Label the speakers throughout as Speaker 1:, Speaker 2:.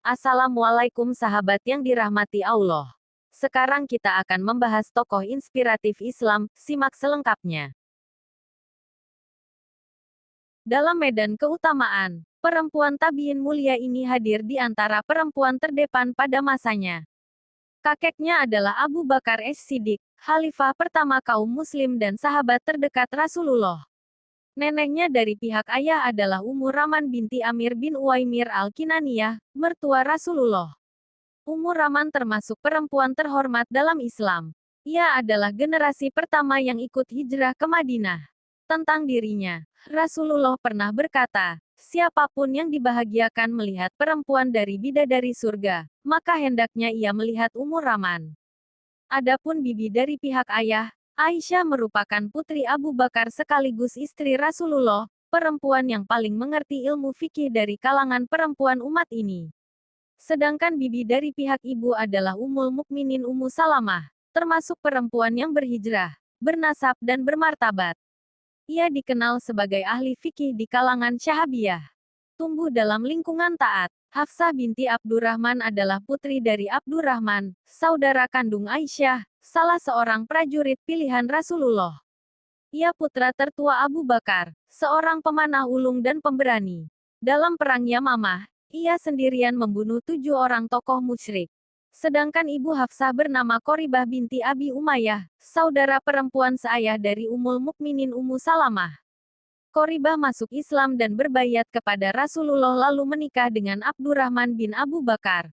Speaker 1: Assalamualaikum sahabat yang dirahmati Allah. Sekarang kita akan membahas tokoh inspiratif Islam, simak selengkapnya. Dalam medan keutamaan, perempuan tabiin mulia ini hadir di antara perempuan terdepan pada masanya. Kakeknya adalah Abu Bakar As-Siddiq, khalifah pertama kaum muslim dan sahabat terdekat Rasulullah. Neneknya dari pihak ayah adalah Ummu Raman binti Amir bin Uwaimir al-Kinaniyah, mertua Rasulullah. Ummu Raman termasuk perempuan terhormat dalam Islam. Ia adalah generasi pertama yang ikut hijrah ke Madinah. Tentang dirinya, Rasulullah pernah berkata, siapapun yang dibahagiakan melihat perempuan dari bidadari surga, maka hendaknya ia melihat Ummu Raman. Adapun bibi dari pihak ayah, Aisyah merupakan putri Abu Bakar sekaligus istri Rasulullah, perempuan yang paling mengerti ilmu fikih dari kalangan perempuan umat ini. Sedangkan bibi dari pihak ibu adalah Ummul Mukminin Ummu Salamah, termasuk perempuan yang berhijrah, bernasab dan bermartabat. Ia dikenal sebagai ahli fikih di kalangan Syahabiyah. Tumbuh dalam lingkungan taat, Hafsah binti Abdurrahman adalah putri dari Abdurrahman, saudara kandung Aisyah, salah seorang prajurit pilihan Rasulullah. Ia putra tertua Abu Bakar, seorang pemanah ulung dan pemberani. Dalam perang Yamamah, ia sendirian membunuh 7 orang tokoh musyrik. Sedangkan ibu Hafsah bernama Qoribah binti Abi Umayyah, saudara perempuan seayah dari Ummul Mukminin Ummu Salamah. Qoribah masuk Islam dan berbaiat kepada Rasulullah lalu menikah dengan Abdurrahman bin Abu Bakar.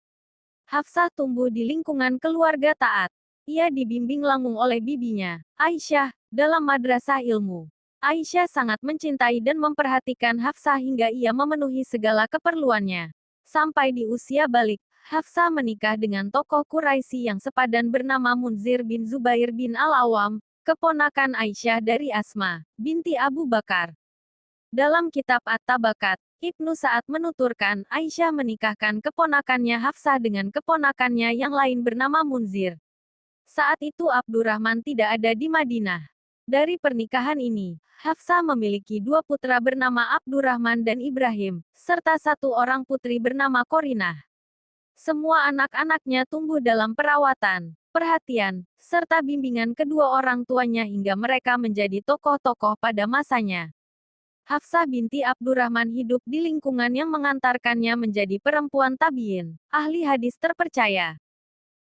Speaker 1: Hafsah tumbuh di lingkungan keluarga taat. Ia dibimbing langsung oleh bibinya, Aisyah, dalam madrasah ilmu. Aisyah sangat mencintai dan memperhatikan Hafsah hingga ia memenuhi segala keperluannya. Sampai di usia balik, Hafsah menikah dengan tokoh Quraisy yang sepadan bernama Munzir bin Zubair bin Al-Awwam, keponakan Aisyah dari Asma, binti Abu Bakar. Dalam kitab At-Tabakat, Ibnu Sa'ad menuturkan Aisyah menikahkan keponakannya Hafsah dengan keponakannya yang lain bernama Munzir. Saat itu Abdurrahman tidak ada di Madinah. Dari pernikahan ini, Hafsah memiliki 2 putra bernama Abdurrahman dan Ibrahim, serta 1 orang putri bernama Qorinah. Semua anak-anaknya tumbuh dalam perawatan, perhatian, serta bimbingan kedua orang tuanya hingga mereka menjadi tokoh-tokoh pada masanya. Hafsah binti Abdurrahman hidup di lingkungan yang mengantarkannya menjadi perempuan tabiin, ahli hadis terpercaya.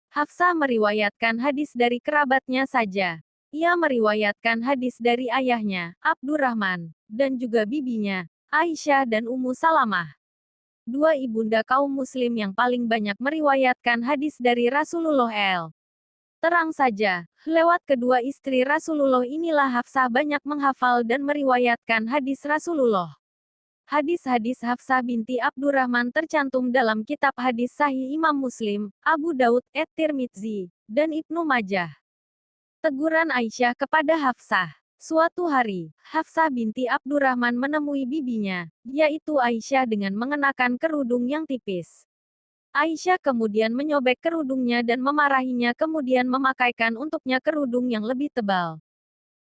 Speaker 1: Hafsah meriwayatkan hadis dari kerabatnya saja. Ia meriwayatkan hadis dari ayahnya, Abdurrahman, dan juga bibinya, Aisyah dan Ummu Salamah. 2 ibunda kaum muslim yang paling banyak meriwayatkan hadis dari Rasulullah. Terang saja, lewat kedua istri Rasulullah inilah Hafsah banyak menghafal dan meriwayatkan hadis Rasulullah. Hadis-hadis Hafsah binti Abdurrahman tercantum dalam kitab hadis Sahih Imam Muslim, Abu Daud, At-Tirmidzi, dan Ibnu Majah. Teguran Aisyah kepada Hafsah. Suatu hari, Hafsah binti Abdurrahman menemui bibinya, yaitu Aisyah dengan mengenakan kerudung yang tipis. Aisyah kemudian menyobek kerudungnya dan memarahinya kemudian memakaikan untuknya kerudung yang lebih tebal.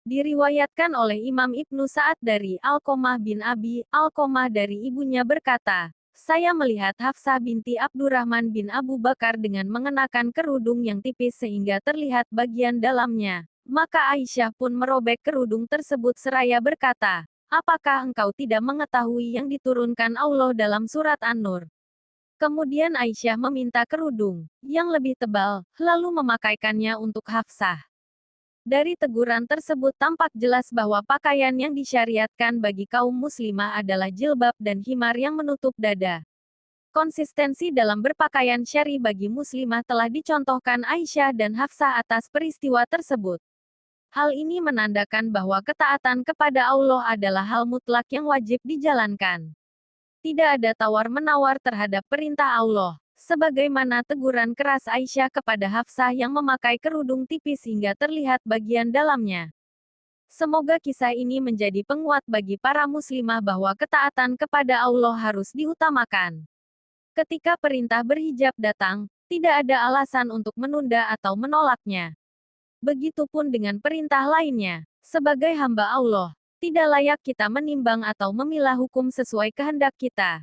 Speaker 1: Diriwayatkan oleh Imam Ibnu Sa'ad dari Alqamah bin Abi Alqamah dari ibunya berkata, saya melihat Hafsah binti Abdurrahman bin Abu Bakar dengan mengenakan kerudung yang tipis sehingga terlihat bagian dalamnya. Maka Aisyah pun merobek kerudung tersebut seraya berkata, apakah engkau tidak mengetahui yang diturunkan Allah dalam surat An-Nur? Kemudian Aisyah meminta kerudung yang lebih tebal, lalu memakaikannya untuk Hafsah. Dari teguran tersebut tampak jelas bahwa pakaian yang disyariatkan bagi kaum muslimah adalah jilbab dan khimar yang menutup dada. Konsistensi dalam berpakaian syar'i bagi muslimah telah dicontohkan Aisyah dan Hafsah atas peristiwa tersebut. Hal ini menandakan bahwa ketaatan kepada Allah adalah hal mutlak yang wajib dijalankan. Tidak ada tawar-menawar terhadap perintah Allah, sebagaimana teguran keras Aisyah kepada Hafsah yang memakai kerudung tipis hingga terlihat bagian dalamnya. Semoga kisah ini menjadi penguat bagi para muslimah bahwa ketaatan kepada Allah harus diutamakan. Ketika perintah berhijab datang, tidak ada alasan untuk menunda atau menolaknya. Begitupun dengan perintah lainnya, sebagai hamba Allah. Tidak layak kita menimbang atau memilah hukum sesuai kehendak kita.